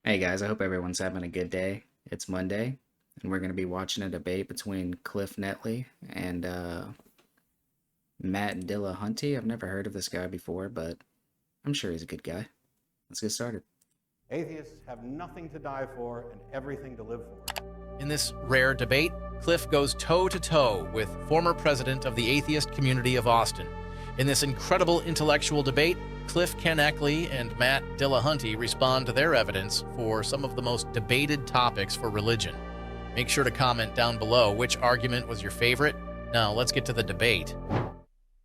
Hey guys, I hope everyone's having a good day. It's Monday, and we're going to be watching a debate between Cliffe Knechtle and Matt Dillahunty. I've never heard of this guy before, but I'm sure he's a good guy. Let's get started. Atheists have nothing to die for and everything to live for. In this rare debate, Cliffe goes toe-to-toe with former president of the atheist community of Austin. In this incredible intellectual debate, Cliffe Knechtle and Matt Dillahunty respond to their evidence for some of the most debated topics for religion. Make sure to comment down below which argument was your favorite. Now, let's get to the debate.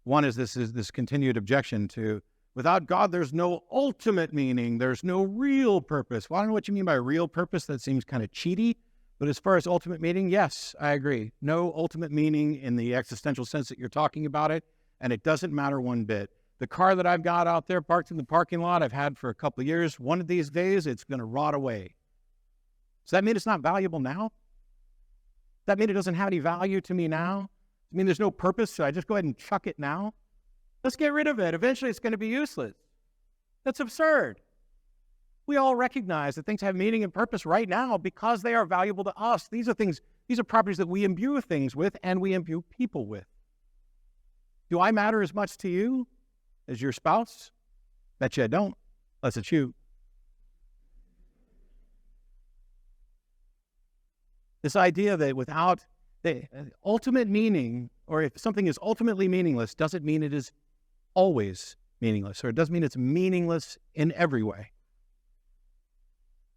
One is this continued objection to, without God, there's no ultimate meaning, there's no real purpose. Well, I don't know what you mean by real purpose. That seems kind of cheaty. But as far as ultimate meaning, yes, I agree. No ultimate meaning in the existential sense that you're talking about it, and it doesn't matter one bit. The car that I've got out there parked in the parking lot I've had for a couple of years, one of these days it's going to rot away. Does that mean it's not valuable now? Does that mean it doesn't have any value to me now? Does it mean there's no purpose? Should I just go ahead and chuck it now? Let's get rid of it. Eventually it's going to be useless. That's absurd. We all recognize that things have meaning and purpose right now because they are valuable to us. These are properties that we imbue things with and we imbue people with. Do I matter as much to you as your spouse? Bet you I don't, unless it's you. This idea that without the ultimate meaning, or if something is ultimately meaningless, doesn't mean it is always meaningless, or it doesn't mean it's meaningless in every way.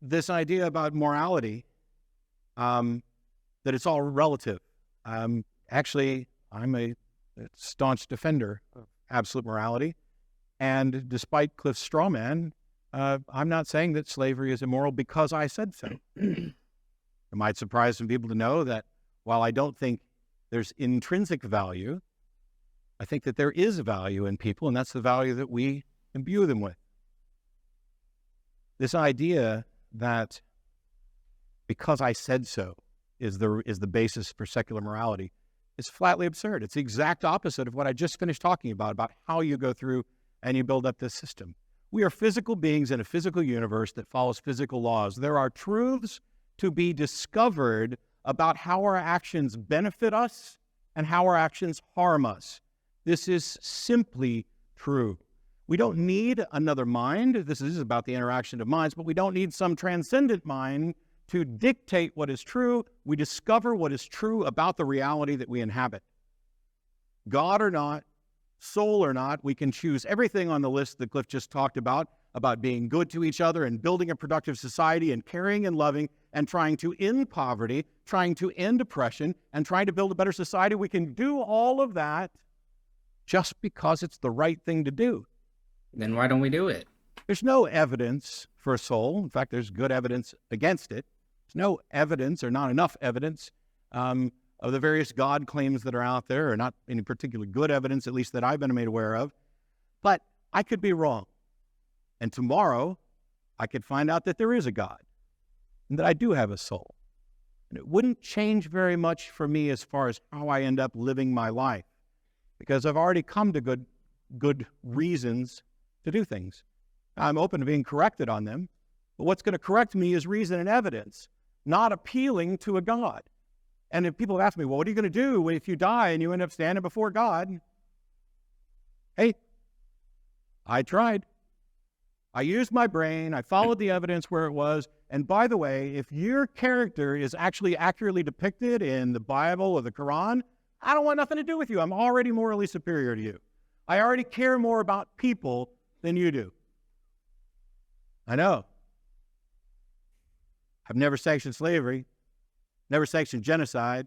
This idea about morality, that it's all relative. Actually, I'm a staunch defender of absolute morality. And despite Cliffe's straw man, I'm not saying that slavery is immoral because I said so. It might surprise some people to know that while I don't think there's intrinsic value, I think that there is value in people, and that's the value that we imbue them with. This idea that because I said so is the basis for secular morality is flatly absurd. It's the exact opposite of what I just finished talking about how you go through and you build up this system. We are physical beings in a physical universe that follows physical laws. There are truths to be discovered about how our actions benefit us and how our actions harm us. This is simply true. We don't need another mind. This is about the interaction of minds, but we don't need some transcendent mind to dictate what is true. We discover what is true about the reality that we inhabit. God or not, soul or not, we can choose everything on the list that Cliffe just talked about being good to each other and building a productive society and caring and loving and trying to end poverty, trying to end oppression, and trying to build a better society. We can do all of that just because it's the right thing to do. Then why don't we do it? There's no evidence for a soul. In fact, there's good evidence against it. There's no evidence or not enough evidence of the various God claims that are out there, or not any particularly good evidence, at least that I've been made aware of. But I could be wrong. And tomorrow, I could find out that there is a God and that I do have a soul. And it wouldn't change very much for me as far as how I end up living my life, because I've already come to good reasons to do things. I'm open to being corrected on them, but what's going to correct me is reason and evidence, not appealing to a God. And if people ask me, well, what are you going to do if you die and you end up standing before God? Hey, I tried. I used my brain. I followed the evidence where it was. And by the way, if your character is actually accurately depicted in the Bible or the Quran, I don't want nothing to do with you. I'm already morally superior to you. I already care more about people than you do. I know. I've never sanctioned slavery, never sanctioned genocide.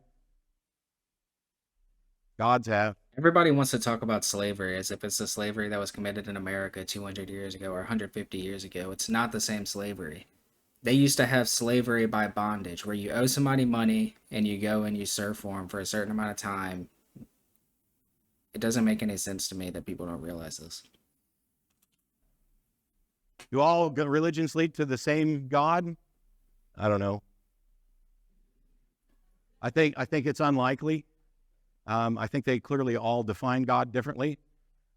Gods have. Everybody wants to talk about slavery as if it's the slavery that was committed in America 200 years ago or 150 years ago. It's not the same slavery. They used to have slavery by bondage, where you owe somebody money and you go and you serve for them for a certain amount of time. It doesn't make any sense to me that people don't realize this. Do all religions lead to the same God? I don't know. I think it's unlikely. I think they clearly all define God differently.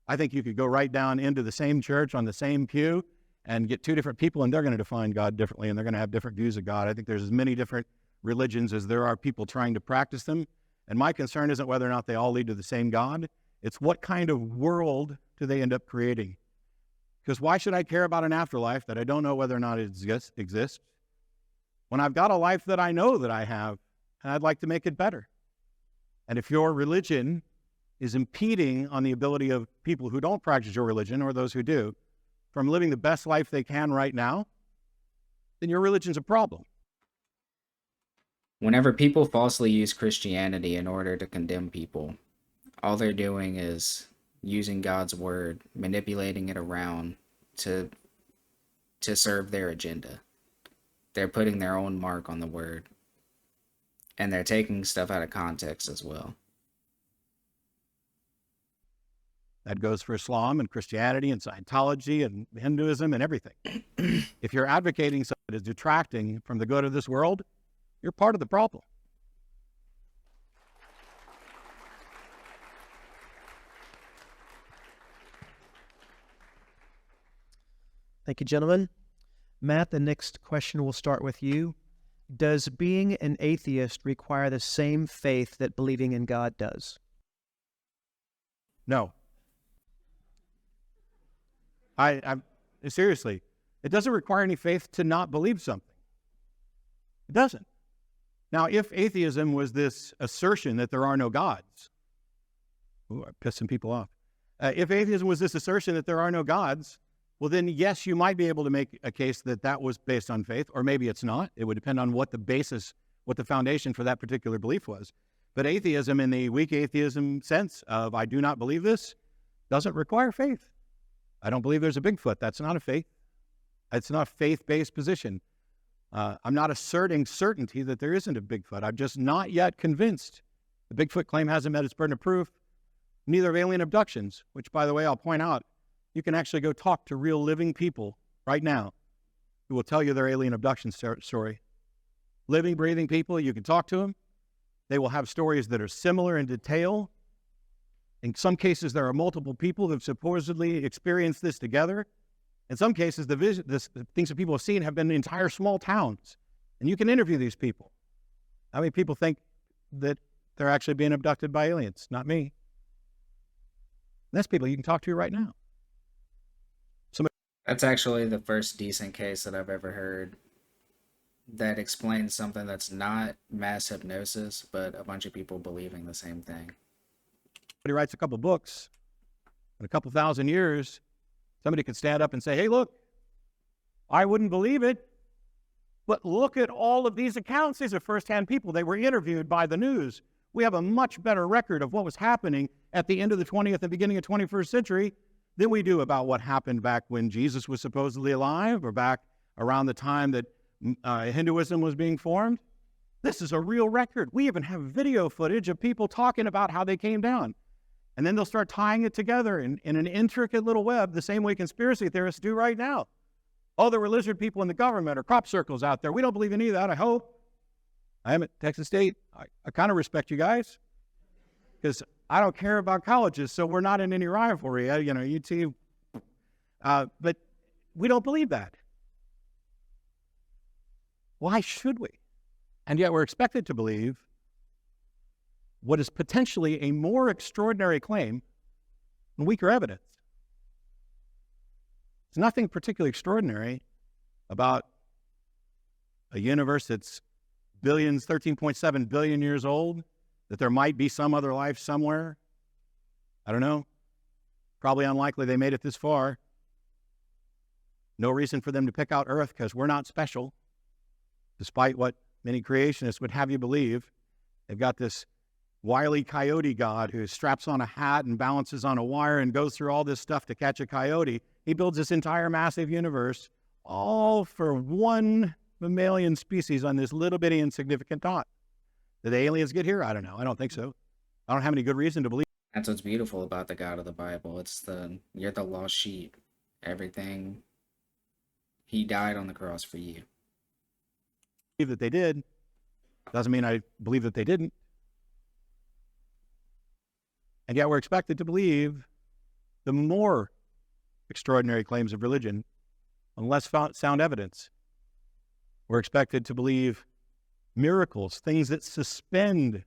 I think you could go right down into the same church on the same pew and get two different people, and they're going to define God differently, and they're going to have different views of God. I think there's as many different religions as there are people trying to practice them. And my concern isn't whether or not they all lead to the same God. It's what kind of world do they end up creating? Because why should I care about an afterlife that I don't know whether or not it exists when I've got a life that I know that I have, and I'd like to make it better? And if your religion is impeding on the ability of people who don't practice your religion, or those who do, from living the best life they can right now, then your religion's a problem. Whenever people falsely use Christianity in order to condemn people, all they're doing is using God's word, manipulating it around to serve their agenda. They're putting their own mark on the word, and they're taking stuff out of context as well. That goes for Islam and Christianity and Scientology and Hinduism and everything. If you're advocating something that is detracting from the good of this world, you're part of the problem. Thank you, gentlemen. Matt, the next question will start with you. Does being an atheist require the same faith that believing in God does? No. I'm seriously, it doesn't require any faith to not believe something. It doesn't. Now, if atheism was this assertion that there are no gods, I pissed some people off. If atheism was this assertion that there are no gods, well, then yes, you might be able to make a case that that was based on faith, or maybe it's not. It would depend on what the basis, what the foundation for that particular belief was. But atheism, in the weak atheism sense of I do not believe this, doesn't require faith. I don't believe there's a Bigfoot. That's not a faith. It's not a faith-based position. I'm not asserting certainty that there isn't a Bigfoot. I'm just not yet convinced. The Bigfoot claim hasn't met its burden of proof. Neither of alien abductions, which, by the way, I'll point out, you can actually go talk to real living people right now who will tell you their alien abduction story. Living, breathing people, you can talk to them. They will have stories that are similar in detail. In some cases, there are multiple people who have supposedly experienced this together. In some cases, the things that people have seen have been entire small towns. And you can interview these people. How many people think that they're actually being abducted by aliens? Not me. That's people you can talk to right now. That's actually the first decent case that I've ever heard that explains something that's not mass hypnosis, but a bunch of people believing the same thing. Somebody writes a couple books, in a couple thousand years, somebody could stand up and say, hey, look, I wouldn't believe it, but look at all of these accounts. These are firsthand people. They were interviewed by the news. We have a much better record of what was happening at the end of the 20th and beginning of 21st century than we do about what happened back when Jesus was supposedly alive, or back around the time that Hinduism was being formed. This is a real record. We even have video footage of people talking about how they came down. And then they'll start tying it together in an intricate little web, the same way conspiracy theorists do right now. Oh, there were lizard people in the government or crop circles out there. We don't believe any of that, I hope. I am at Texas State. I kind of respect you guys, because I don't care about colleges, so we're not in any rivalry. UT. But we don't believe that. Why should we? And yet we're expected to believe what is potentially a more extraordinary claim and weaker evidence. There's nothing particularly extraordinary about a universe that's 13.7 billion years old, that there might be some other life somewhere. I don't know. Probably unlikely they made it this far. No reason for them to pick out Earth, because we're not special, despite what many creationists would have you believe. They've got this wily coyote god who straps on a hat and balances on a wire and goes through all this stuff to catch a coyote. He builds this entire massive universe, all for one mammalian species on this little bitty insignificant dot. Did the aliens get here? I don't know. I don't think so. I don't have any good reason to believe. That's what's beautiful about the God of the Bible. You're the lost sheep. Everything, he died on the cross for you. Believe that they did doesn't mean I believe that they didn't. And yet we're expected to believe the more extraordinary claims of religion unless sound evidence. We're expected to believe miracles, things that suspend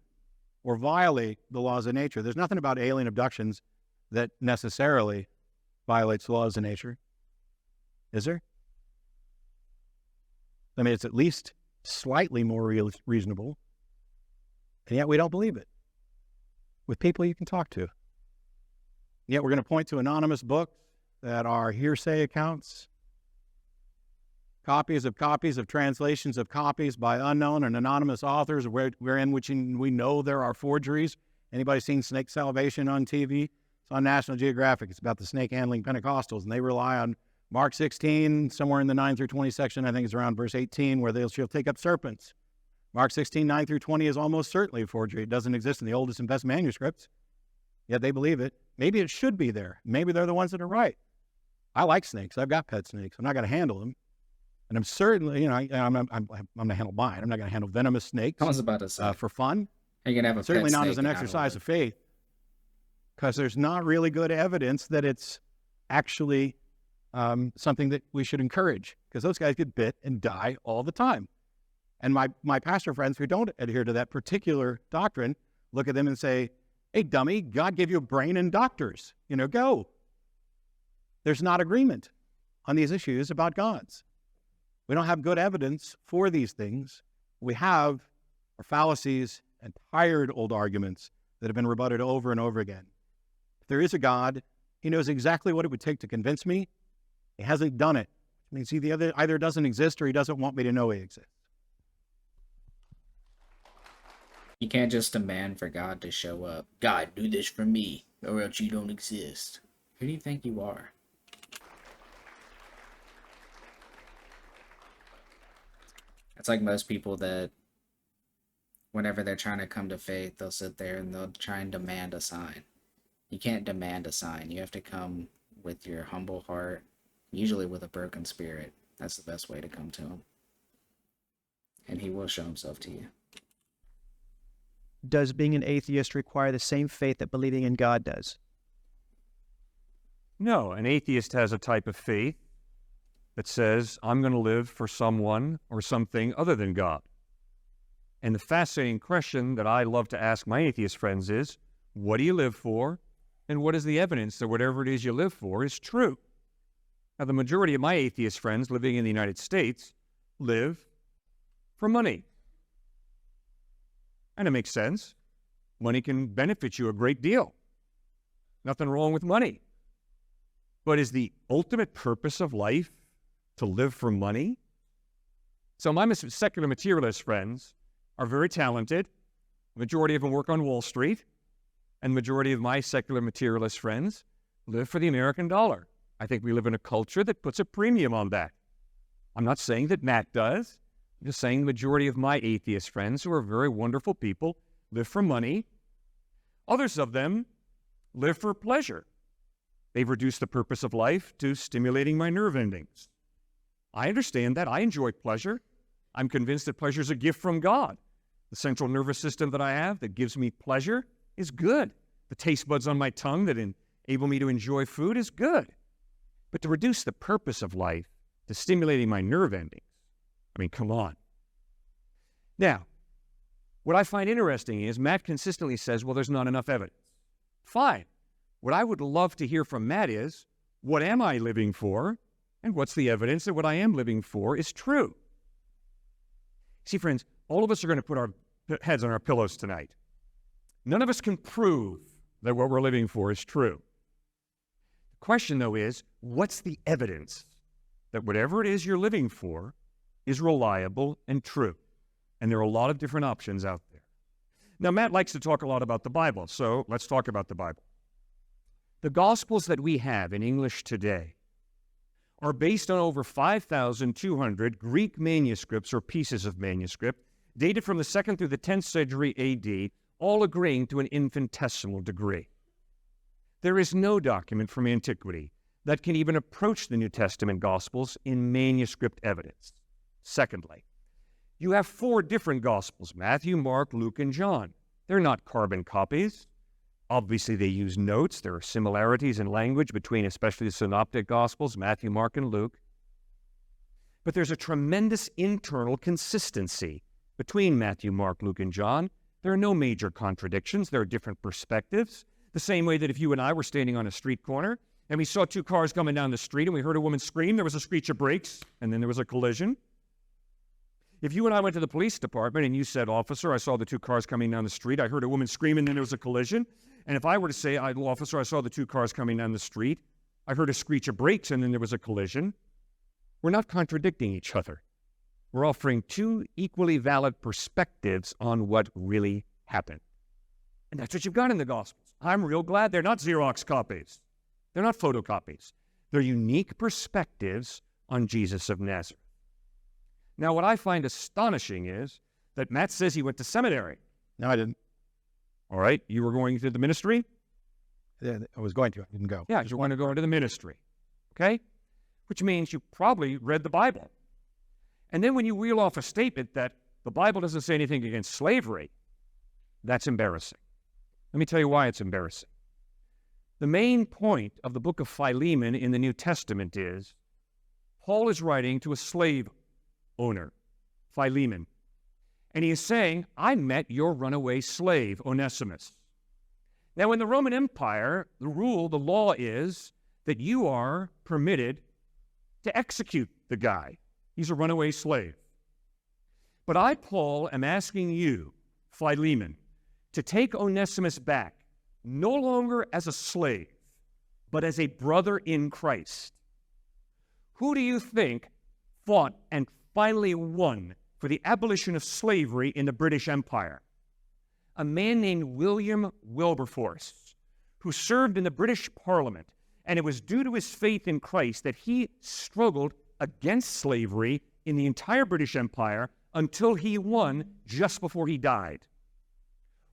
or violate the laws of nature. There's nothing about alien abductions that necessarily violates the laws of nature. Is there? I mean, it's at least slightly more reasonable, and yet we don't believe it with people you can talk to. Yet we're going to point to anonymous books that are hearsay accounts, copies of translations of copies by unknown and anonymous authors, wherein which we know there are forgeries. Anybody seen Snake Salvation on TV? It's on National Geographic. It's about the snake handling Pentecostals, and they rely on Mark 16, somewhere in the 9 through 20 section, I think it's around verse 18, where she'll take up serpents. Mark 16, 9 through 20 is almost certainly a forgery. It doesn't exist in the oldest and best manuscripts, yet they believe it. Maybe it should be there. Maybe they're the ones that are right. I like snakes. I've got pet snakes. I'm not going to handle them. And I'm certainly, I'm going to handle mine. I'm not going to handle venomous snakes I was about to say. for fun. You're going to have a Certainly pet not snake as an and handle exercise it. of faith, because there's not really good evidence that it's actually something that we should encourage, because those guys get bit and die all the time. And my pastor friends who don't adhere to that particular doctrine look at them and say, hey, dummy, God gave you a brain and doctors. Go. There's not agreement on these issues about gods. We don't have good evidence for these things. We have our fallacies and tired old arguments that have been rebutted over and over again. If there is a God, he knows exactly what it would take to convince me. He hasn't done it. It means he either doesn't exist or he doesn't want me to know he exists. You can't just demand for God to show up. God, do this for me, or else you don't exist. Who do you think you are? It's like most people that, whenever they're trying to come to faith, they'll sit there and they'll try and demand a sign. You can't demand a sign. You have to come with your humble heart, usually with a broken spirit. That's the best way to come to him. And he will show himself to you. Does being an atheist require the same faith that believing in God does? No, an atheist has a type of faith that says, I'm going to live for someone or something other than God. And the fascinating question that I love to ask my atheist friends is, what do you live for? And what is the evidence that whatever it is you live for is true? Now, the majority of my atheist friends living in the United States live for money. And it makes sense. Money can benefit you a great deal. Nothing wrong with money. But is the ultimate purpose of life to live for money? So my secular materialist friends are very talented. The majority of them work on Wall Street. And the majority of my secular materialist friends live for the American dollar. I think we live in a culture that puts a premium on that. I'm not saying that Matt does. I'm just saying the majority of my atheist friends, who are very wonderful people, live for money. Others of them live for pleasure. They've reduced the purpose of life to stimulating my nerve endings. I understand that. I enjoy pleasure. I'm convinced that pleasure is a gift from God. The central nervous system that I have that gives me pleasure is good. The taste buds on my tongue that enable me to enjoy food is good. But to reduce the purpose of life to stimulating my nerve endings, I mean, come on. Now, what I find interesting is Matt consistently says, well, there's not enough evidence. Fine. What I would love to hear from Matt is, what am I living for? And what's the evidence that what I am living for is true? See, friends, all of us are going to put our heads on our pillows tonight. None of us can prove that what we're living for is true. The question, though, is, what's the evidence that whatever it is you're living for is reliable and true? And there are a lot of different options out there. Now, Matt likes to talk a lot about the Bible, so let's talk about the Bible. The Gospels that we have in English today are based on over 5,200 Greek manuscripts or pieces of manuscript dated from the 2nd through the 10th century A.D., all agreeing to an infinitesimal degree. There is no document from antiquity that can even approach the New Testament Gospels in manuscript evidence. Secondly, you have 4 different Gospels, Matthew, Mark, Luke, and John. They're not carbon copies. Obviously, they use notes. There are similarities in language between especially the synoptic Gospels, Matthew, Mark, and Luke. But there's a tremendous internal consistency between Matthew, Mark, Luke, and John. There are no major contradictions. There are different perspectives. The same way that if you and I were standing on a street corner and we saw two cars coming down the street and we heard a woman scream, there was a screech of brakes, and then there was a collision. If you and I went to the police department and you said, "Officer, I saw the two cars coming down the street. I heard a woman scream, and then there was a collision." And if I were to say, "Officer, I saw the two cars coming down the street. I heard a screech of brakes, and then there was a collision," we're not contradicting each other. We're offering two equally valid perspectives on what really happened. And that's what you've got in the Gospels. I'm real glad they're not Xerox copies. They're not photocopies. They're unique perspectives on Jesus of Nazareth. Now, what I find astonishing is that Matt says he went to seminary. No, I didn't. All right, you were going to the ministry? Yeah, I was going to. I didn't go. Yeah, you want to go into the ministry, okay? Which means you probably read the Bible. And then when you reel off a statement that the Bible doesn't say anything against slavery, that's embarrassing. Let me tell you why it's embarrassing. The main point of the book of Philemon in the New Testament is Paul is writing to a slave owner, Philemon. And he is saying, "I met your runaway slave, Onesimus." Now, in the Roman Empire, the law is that you are permitted to execute the guy. He's a runaway slave. But I, Paul, am asking you, Philemon, to take Onesimus back, no longer as a slave, but as a brother in Christ. Who do you think fought and finally won for the abolition of slavery in the British Empire? A man named William Wilberforce, who served in the British Parliament, and it was due to his faith in Christ that he struggled against slavery in the entire British Empire until he won just before he died.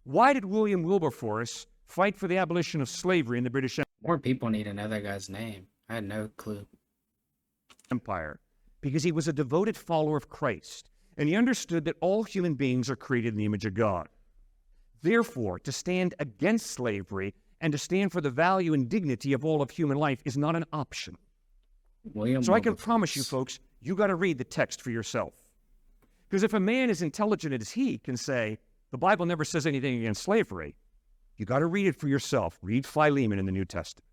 Why did William Wilberforce fight for the abolition of slavery in the British More people need to know that guy's name. I had no clue. Empire? Because he was a devoted follower of Christ, and he understood that all human beings are created in the image of God. Therefore, to stand against slavery and to stand for the value and dignity of all of human life is not an option. So I can promise you, folks, you got to read the text for yourself. Because if a man as intelligent as he can say, the Bible never says anything against slavery, you got to read it for yourself. Read Philemon in the New Testament.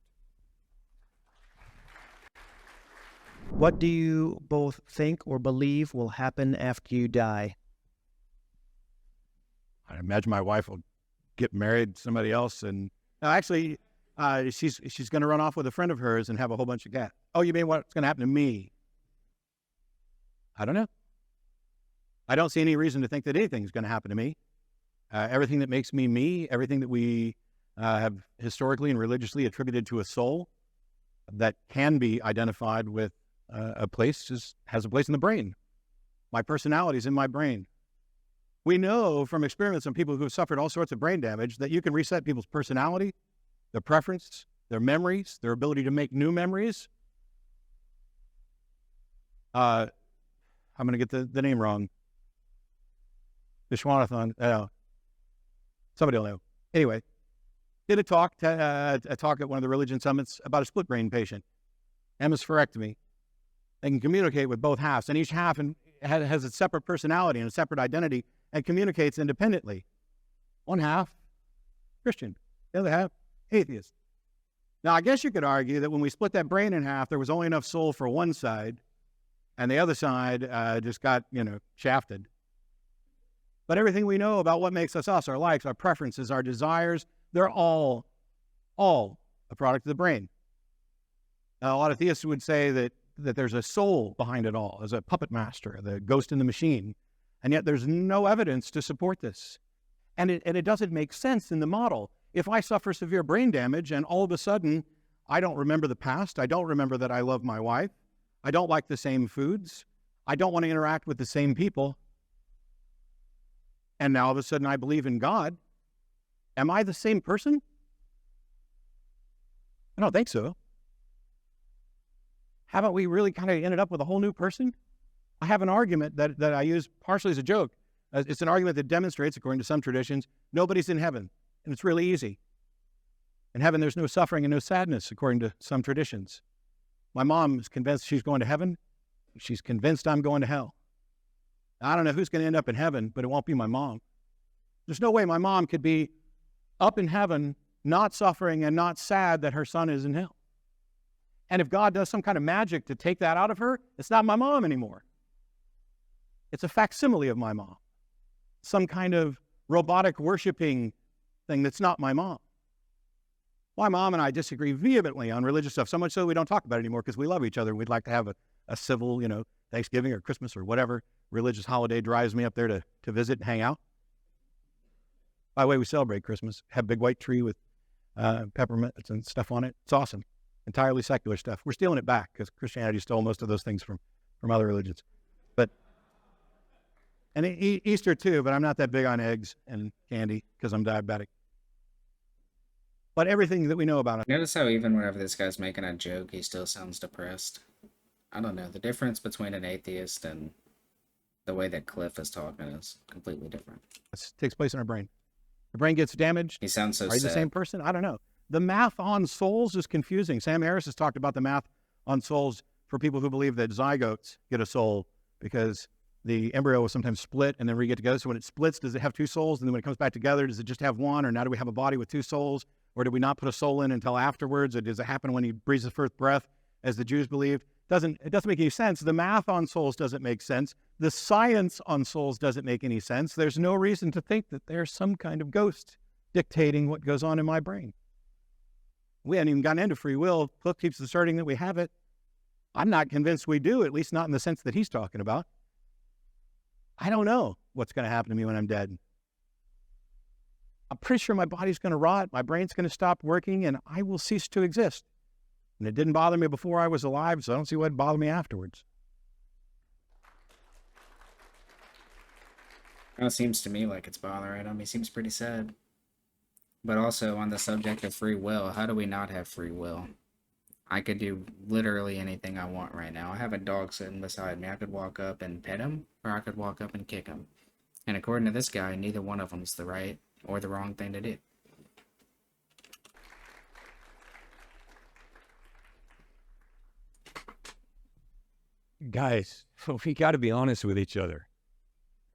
What do you both think or believe will happen after you die? I imagine my wife will get married to somebody else, and no, actually, she's going to run off with a friend of hers and have a whole bunch of cats. Oh, you mean what's going to happen to me? I don't know. I don't see any reason to think that anything's going to happen to me. Everything that makes me me, everything that we have historically and religiously attributed to a soul that can be identified with a place has a place in the brain. My personality is in my brain. We know from experiments on people who have suffered all sorts of brain damage that you can reset people's personality, their preference, their memories, their ability to make new memories. I'm going to get the name wrong. Vishwanathan. Somebody will know. Anyway, did a talk at one of the religion summits about a split brain patient, hemispherectomy. They can communicate with both halves, and each half has a separate personality and a separate identity and communicates independently. One half, Christian. The other half, atheist. Now, I guess you could argue that when we split that brain in half, there was only enough soul for one side, and the other side just got, shafted. But everything we know about what makes us us, our likes, our preferences, our desires, they're all a product of the brain. Now, a lot of theists would say that there's a soul behind it all, as a puppet master, the ghost in the machine. And yet there's no evidence to support this. And it doesn't make sense in the model. If I suffer severe brain damage and all of a sudden I don't remember the past, I don't remember that I love my wife, I don't like the same foods, I don't want to interact with the same people, and now all of a sudden I believe in God, am I the same person? I don't think so. Haven't we really kind of ended up with a whole new person? I have an argument that I use partially as a joke. It's an argument that demonstrates, according to some traditions, nobody's in heaven, and it's really easy. In heaven, there's no suffering and no sadness, according to some traditions. My mom is convinced she's going to heaven. she's convinced I'm going to hell. I don't know who's going to end up in heaven, but it won't be my mom. There's no way my mom could be up in heaven, not suffering and not sad that her son is in hell. And if God does some kind of magic to take that out of her, it's not my mom anymore. It's a facsimile of my mom. Some kind of robotic worshiping thing that's not my mom. My mom and I disagree vehemently on religious stuff, so much so we don't talk about it anymore because we love each other. We'd like to have a civil, Thanksgiving or Christmas or whatever religious holiday drives me up there to visit and hang out. By the way, we celebrate Christmas, have a big white tree with peppermints and stuff on it. It's awesome. Entirely secular stuff. We're stealing it back because Christianity stole most of those things from other religions. And Easter too, but I'm not that big on eggs and candy because I'm diabetic. But everything that we know about it. Notice how even whenever this guy's making a joke, he still sounds depressed. I don't know. The difference between an atheist and the way that Cliffe is talking is completely different. It takes place in our brain. The brain gets damaged. He sounds so Are you sad. the same person? I don't know. The math on souls is confusing. Sam Harris has talked about the math on souls for people who believe that zygotes get a soul because the embryo will sometimes split and then we get together. So when it splits, does it have two souls? And then when it comes back together, does it just have one? Or now do we have a body with two souls? Or did we not put a soul in until afterwards? Or does it happen when he breathes his first breath, as the Jews believed? It doesn't make any sense. The math on souls doesn't make sense. The science on souls doesn't make any sense. There's no reason to think that there's some kind of ghost dictating what goes on in my brain. We haven't even gotten into free will. Cliff keeps asserting that we have it. I'm not convinced we do, at least not in the sense that he's talking about. I don't know what's going to happen to me when I'm dead. I'm pretty sure my body's going to rot, my brain's going to stop working, and I will cease to exist. And it didn't bother me before I was alive, so I don't see why it'd bother me afterwards. Well, it seems to me like it's bothering him. He seems pretty sad. But also on the subject of free will, how do we not have free will? I could do literally anything I want right now. I have a dog sitting beside me. I could walk up and pet him, or I could walk up and kick him. And according to this guy, neither one of them's the right or the wrong thing to do. Guys, we got to be honest with each other.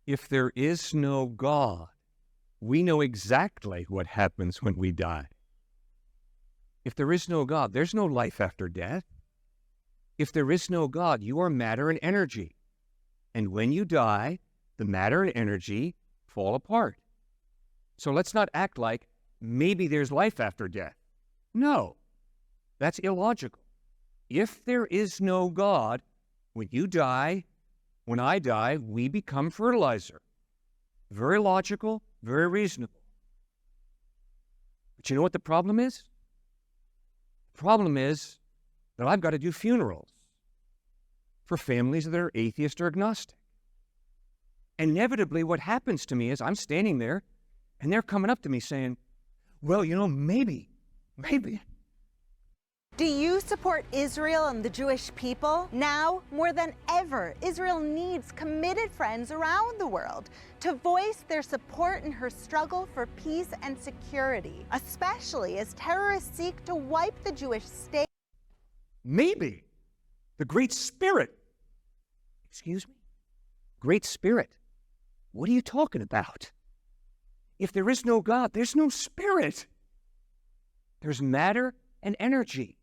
If there is no God, we know exactly what happens when we die. If there is no God, there's no life after death. If there is no God, you are matter and energy. And when you die, the matter and energy fall apart. So let's not act like maybe there's life after death. No, that's illogical. If there is no God, when you die, when I die, we become fertilizer. Very logical, very reasonable. But you know what the problem is? The problem is that I've got to do funerals for families that are atheist or agnostic. Inevitably, what happens to me is I'm standing there and they're coming up to me saying, well, maybe. Do you support Israel and the Jewish people? Now, more than ever, Israel needs committed friends around the world to voice their support in her struggle for peace and security, especially as terrorists seek to wipe the Jewish state. Maybe. The Great Spirit. Excuse me? Great Spirit? What are you talking about? If there is no God, there's no spirit. There's matter and energy.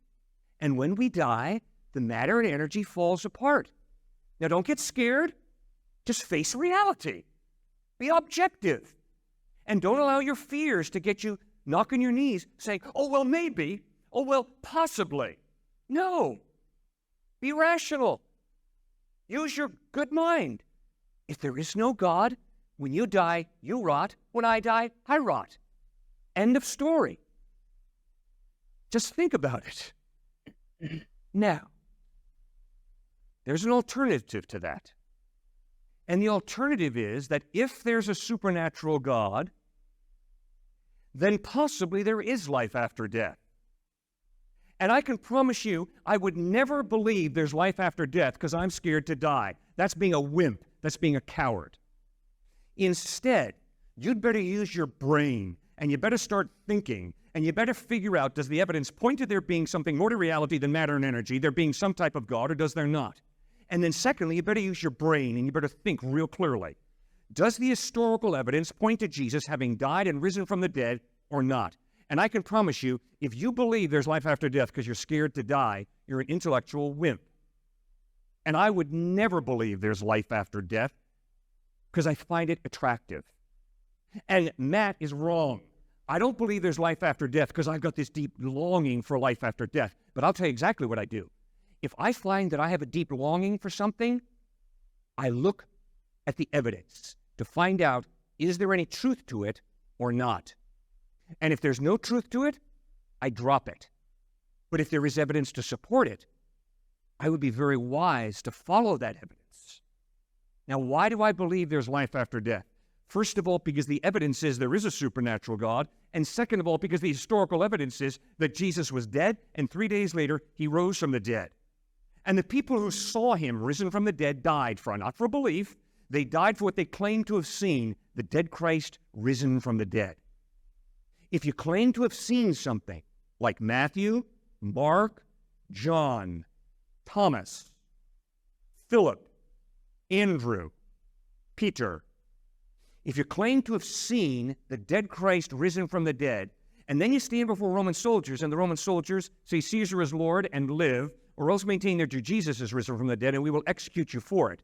And when we die, the matter and energy falls apart. Now, don't get scared. Just face reality. Be objective. And don't allow your fears to get you knocking your knees saying, oh, well, maybe. Oh, well, possibly. No. Be rational. Use your good mind. If there is no God, when you die, you rot. When I die, I rot. End of story. Just think about it. Now, there's an alternative to that. And the alternative is that if there's a supernatural God, then possibly there is life after death. And I can promise you, I would never believe there's life after death because I'm scared to die. That's being a wimp. That's being a coward. Instead, you'd better use your brain, and you better start thinking, and you better figure out, does the evidence point to there being something more to reality than matter and energy, there being some type of God, or does there not? And then secondly, you better use your brain and you better think real clearly. Does the historical evidence point to Jesus having died and risen from the dead or not? And I can promise you, if you believe there's life after death because you're scared to die, you're an intellectual wimp. And I would never believe there's life after death because I find it attractive. And Matt is wrong. I don't believe there's life after death because I've got this deep longing for life after death. But I'll tell you exactly what I do. If I find that I have a deep longing for something, I look at the evidence to find out, is there any truth to it or not? And if there's no truth to it, I drop it. But if there is evidence to support it, I would be very wise to follow that evidence. Now, why do I believe there's life after death? First of all, because the evidence is there is a supernatural God. And second of all, because the historical evidence is that Jesus was dead, and 3 days later, he rose from the dead. And the people who saw him risen from the dead died not for belief. They died for what they claimed to have seen, the dead Christ risen from the dead. If you claim to have seen something like Matthew, Mark, John, Thomas, Philip, Andrew, Peter, if you claim to have seen the dead Christ risen from the dead, and then you stand before Roman soldiers, and the Roman soldiers say Caesar is Lord and live, or else maintain that Jesus is risen from the dead, and we will execute you for it.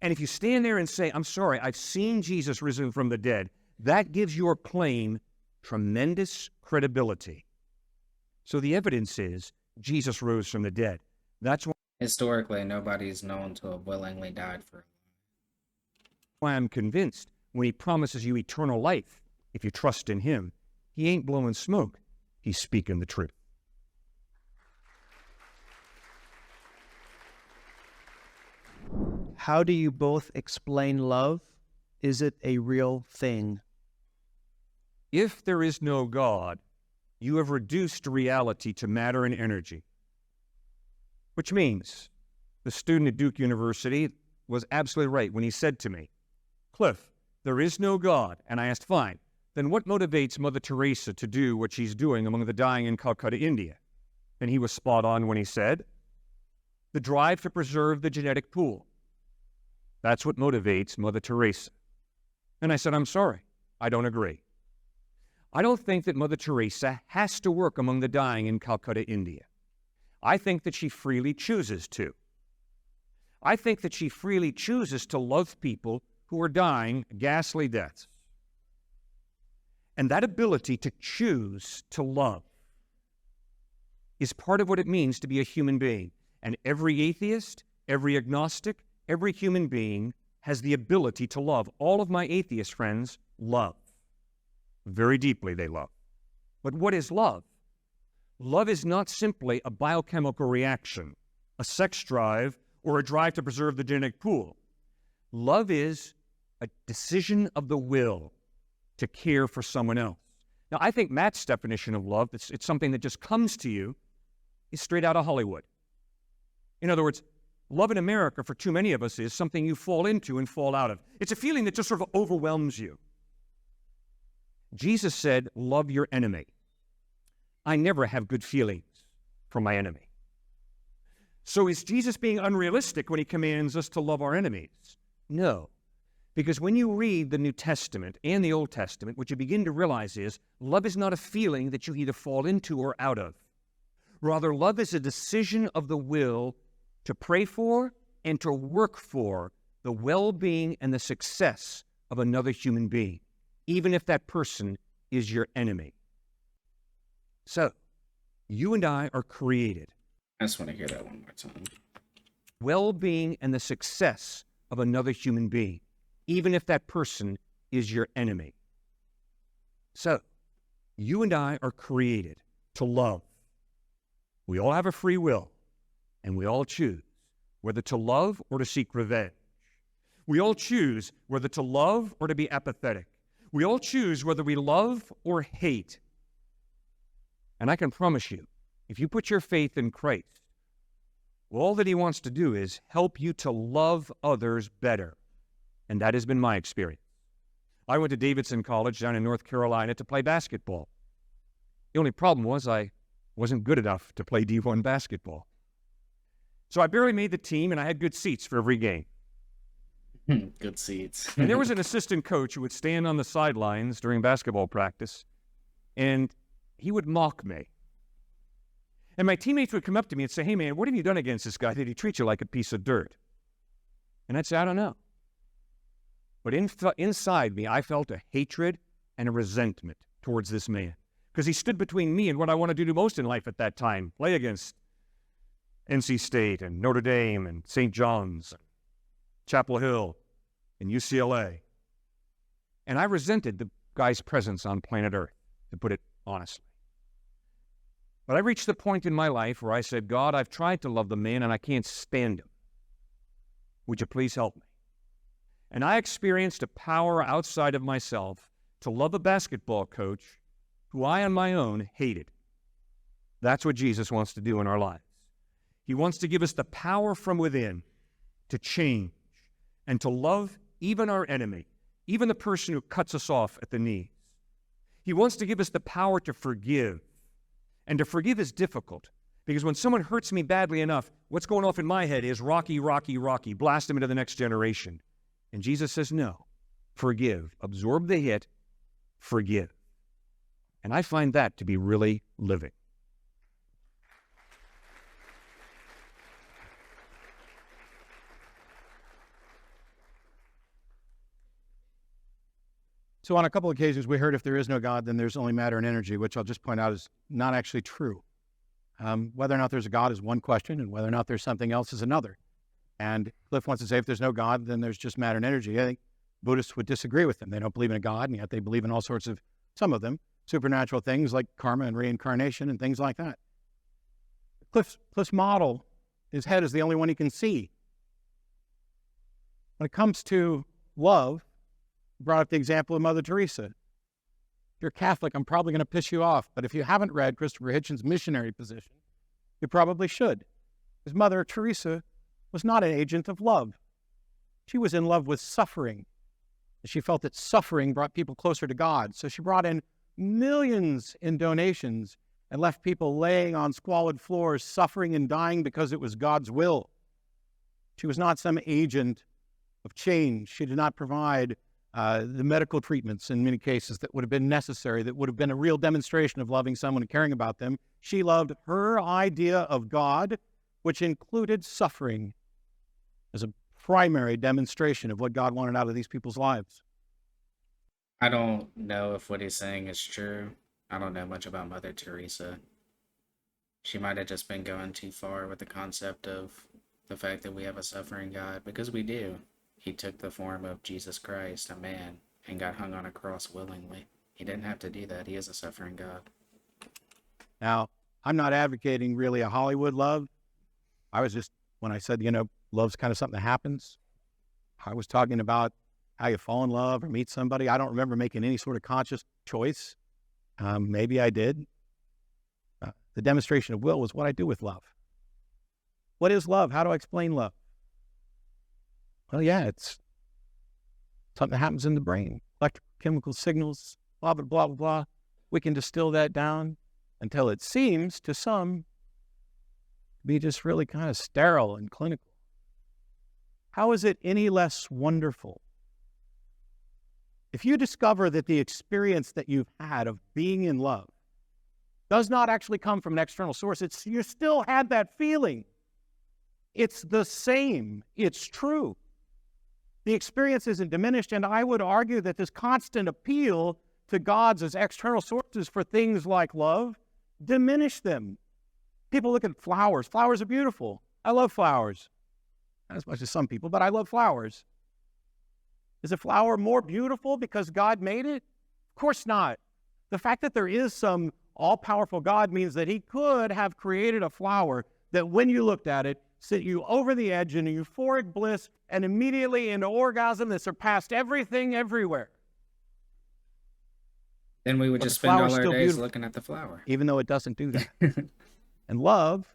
And if you stand there and say, I'm sorry, I've seen Jesus risen from the dead, that gives your claim tremendous credibility. So the evidence is Jesus rose from the dead. That's Historically, nobody's known to have willingly died for. why I'm convinced when he promises you eternal life, if you trust in him, he ain't blowing smoke. He's speaking the truth. How do you both explain love? Is it a real thing? If there is no God, you have reduced reality to matter and energy. Which means the student at Duke University was absolutely right when he said to me, Cliff, there is no God. And I asked, fine, then what motivates Mother Teresa to do what she's doing among the dying in Calcutta, India? And he was spot on when he said, the drive to preserve the genetic pool. That's what motivates Mother Teresa. And I said, I'm sorry, I don't agree. I don't think that Mother Teresa has to work among the dying in Calcutta, India. I think that she freely chooses to. I think that she freely chooses to love people who are dying ghastly deaths. And that ability to choose to love is part of what it means to be a human being. And every atheist, every agnostic, every human being has the ability to love. All of my atheist friends love. Very deeply they love. But what is love? Love is not simply a biochemical reaction, a sex drive, or a drive to preserve the genetic pool. Love is a decision of the will to care for someone else. Now, I think Matt's definition of love, it's something that just comes to you, is straight out of Hollywood. In other words, love in America for too many of us is something you fall into and fall out of. It's a feeling that just sort of overwhelms you. Jesus said, love your enemy. I never have good feelings for my enemy. So is Jesus being unrealistic when he commands us to love our enemies? No. Because when you read the New Testament and the Old Testament, what you begin to realize is love is not a feeling that you either fall into or out of. Rather, love is a decision of the will to pray for and to work for the well-being and the success of another human being, even if that person is your enemy. So, you and I are created. I just want to hear that one more time. Well-being and the success of another human being, even if that person is your enemy. So, you and I are created to love. We all have a free will, and we all choose whether to love or to seek revenge. We all choose whether to love or to be apathetic. We all choose whether we love or hate. And I can promise you, if you put your faith in Christ, all that he wants to do is help you to love others better. And that has been my experience. I went to Davidson College down in North Carolina to play basketball. The only problem was I wasn't good enough to play D1 basketball. So I barely made the team, and I had good seats for every game. Good seats. And there was an assistant coach who would stand on the sidelines during basketball practice, and he would mock me. And my teammates would come up to me and say, "Hey, man, what have you done against this guy? Did he treat you like a piece of dirt?" And I'd say, "I don't know." But inside me, I felt a hatred and a resentment towards this man because he stood between me and what I wanted to do most in life at that time, play against NC State and Notre Dame and St. John's, Chapel Hill and UCLA. And I resented the guy's presence on planet Earth, to put it honestly. But I reached the point in my life where I said, "God, I've tried to love the man and I can't stand him. Would you please help me?" And I experienced a power outside of myself to love a basketball coach who I on my own hated. That's what Jesus wants to do in our lives. He wants to give us the power from within to change and to love even our enemy, even the person who cuts us off at the knees. He wants to give us the power to forgive. And to forgive is difficult because when someone hurts me badly enough, what's going off in my head is Rocky, Rocky, Rocky, blast him into the next generation. And Jesus says, no, forgive, absorb the hit, forgive. And I find that to be really living. So on a couple of occasions, we heard if there is no God, then there's only matter and energy, which I'll just point out is not actually true. Whether or not there's a God is one question, and whether or not there's something else is another. And Cliffe wants to say if there's no God, then there's just matter and energy. I think Buddhists would disagree with them. They don't believe in a God, and yet they believe in all sorts of, some of them, supernatural things like karma and reincarnation and things like that. Cliffe's model, his head is the only one he can see. When it comes to love, brought up the example of Mother Teresa. If you're Catholic, I'm probably going to piss you off, but if you haven't read Christopher Hitchens' missionary position, you probably should. Because Mother Teresa was not an agent of love. She was in love with suffering. She felt that suffering brought people closer to God. So she brought in millions in donations and left people laying on squalid floors, suffering and dying because it was God's will. She was not some agent of change. She did not provide the medical treatments in many cases that would have been necessary, that would have been a real demonstration of loving someone and caring about them. She loved her idea of God, which included suffering, as a primary demonstration of what God wanted out of these people's lives. I don't know if what he's saying is true. I don't know much about Mother Teresa. She might have just been going too far with the concept of the fact that we have a suffering God, because we do. He took the form of Jesus Christ, a man, and got hung on a cross willingly. He didn't have to do that. He is a suffering God. Now, I'm not advocating really a Hollywood love. I was just, when I said, love's kind of something that happens, I was talking about how you fall in love or meet somebody. I don't remember making any sort of conscious choice. Maybe I did. The demonstration of will was what I do with love. What is love? How do I explain love? Well, yeah, it's something that happens in the brain. Electrochemical signals, blah, blah, blah, blah, blah. We can distill that down until it seems to some to be just really kind of sterile and clinical. How is it any less wonderful? If you discover that the experience that you've had of being in love does not actually come from an external source, you still had that feeling. It's the same. It's true. The experience isn't diminished, and I would argue that this constant appeal to gods as external sources for things like love diminish them. People look at flowers. Flowers are beautiful. I love flowers. Not as much as some people, but I love flowers. Is a flower more beautiful because God made it? Of course not. The fact that there is some all-powerful God means that he could have created a flower that when you looked at it, sent you over the edge in a euphoric bliss and immediately into orgasm that surpassed everything everywhere. Then we would But just the spend all flower's our still days beautiful. looking at the flower. Even though it doesn't do that. And love,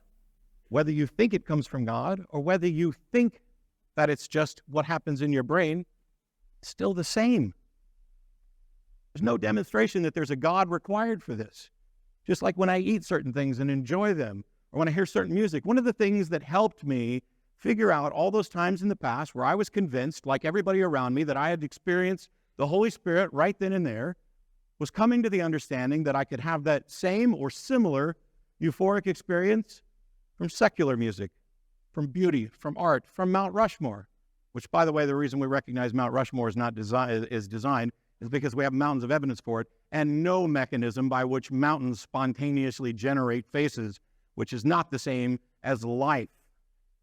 whether you think it comes from God or whether you think that it's just what happens in your brain, it's still the same. There's no demonstration that there's a God required for this. Just like when I eat certain things and enjoy them, or when I hear certain music. One of the things that helped me figure out all those times in the past where I was convinced, like everybody around me, that I had experienced the Holy Spirit right then and there, was coming to the understanding that I could have that same or similar euphoric experience from secular music, from beauty, from art, from Mount Rushmore, which, by the way, the reason we recognize Mount Rushmore is not designed is because we have mountains of evidence for it, and no mechanism by which mountains spontaneously generate faces, which is not the same as life.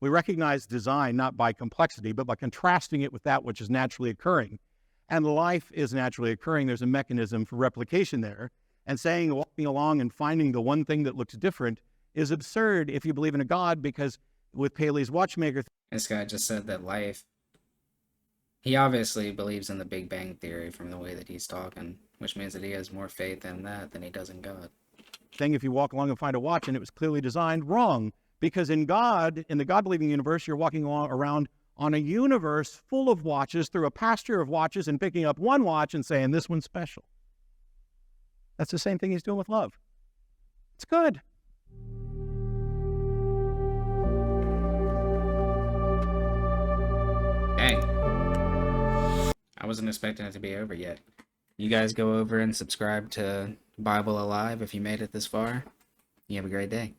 We recognize design not by complexity, but by contrasting it with that which is naturally occurring. And life is naturally occurring. There's a mechanism for replication there. And saying, walking along and finding the one thing that looks different is absurd if you believe in a God, because with Paley's watchmaker... This guy just said that life... He obviously believes in the Big Bang Theory from the way that he's talking, which means that he has more faith in that than he does in God. Thing, if you walk along and find a watch and it was clearly designed, wrong. Because in God, in the God-believing universe, you're walking around on a universe full of watches through a pasture of watches and picking up one watch and saying, this one's special. That's the same thing he's doing with love. It's good. Dang. I wasn't expecting it to be over yet. You guys go over and subscribe to Bible Alive if you made it this far. You have a great day.